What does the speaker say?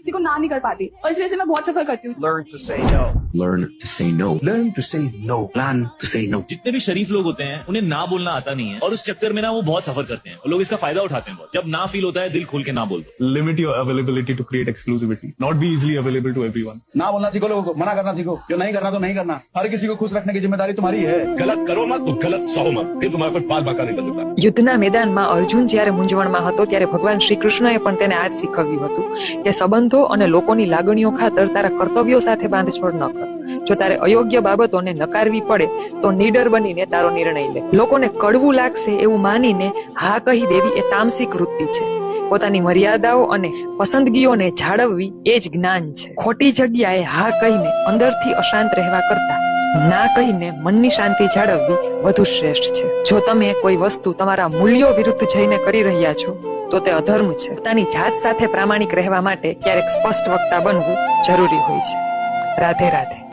किसी को ना नहीं कर पाती और इस वजह से मैं बहुत सफर करती हूँ। Learn to say no. Learn to say no. Learn to say no. Plan to say no. जितने भी शरीफ लोग होते हैं उन्हें ना बोलना आता नहीं है और उस चक्कर में ना वो बहुत सफर करते हैं और लोग इसका फायदा उठाते हैं बहुत। जब ना फील होता है दिल खोल के ना बोल दो। Limit your availability to create exclusivity. Not be easily available to everyone. ना बोलना सीखो लोगों को, मना करना सीखो। जो नहीं करना तो नहीं करना। हर किसी को खुश रखने की जिम्मेदारी तुम्हारी है। गलत करो मत तो गलत सहो मत, फिर तुम्हारे पर बाल बाका निकल सकता। યુદ્ધના મેદાનમાં અર્જુન જ્યારે મૂંઝવણમાં હતો ત્યારે ભગવાન શ્રી કૃષ્ણએ પણ તેને આ જ શીખવ્યું હતું કે સંબંધો અને લોકોની લાગણીઓ ખાતર તારા કર્તવ્યો સાથે બાંધછોડ ન કર. જો તારે અયોગ્ય બાબતોને નકારવી પડે તો નીડર બનીને તારો નિર્ણય લે. લોકોને કડવું લાગશે એવું માનીને હા કહી દેવી એ તામસિક વૃત્તિ છે. પોતાની મર્યાદાઓ અને પસંદગીઓને જાળવવી એ જ જ્ઞાન છે. ખોટી જગ્યાએ હા કહીને અંદરથી અશાંત રહેવા કરતા ના કહીને મનની શાંતિ જાળવવી વધુ શ્રેષ્ઠ છે. જો તમે કોઈ વસ્તુ તમારા મૂલ્યો વિરુદ્ધ જઈને કરી રહ્યા છો તો તે અધર્મ છે. પોતાની જાત સાથે પ્રામાણિક રહેવા માટે ક્યારેક સ્પષ્ટ વક્તા બનવું જરૂરી હોય છે. રાધે રાધે.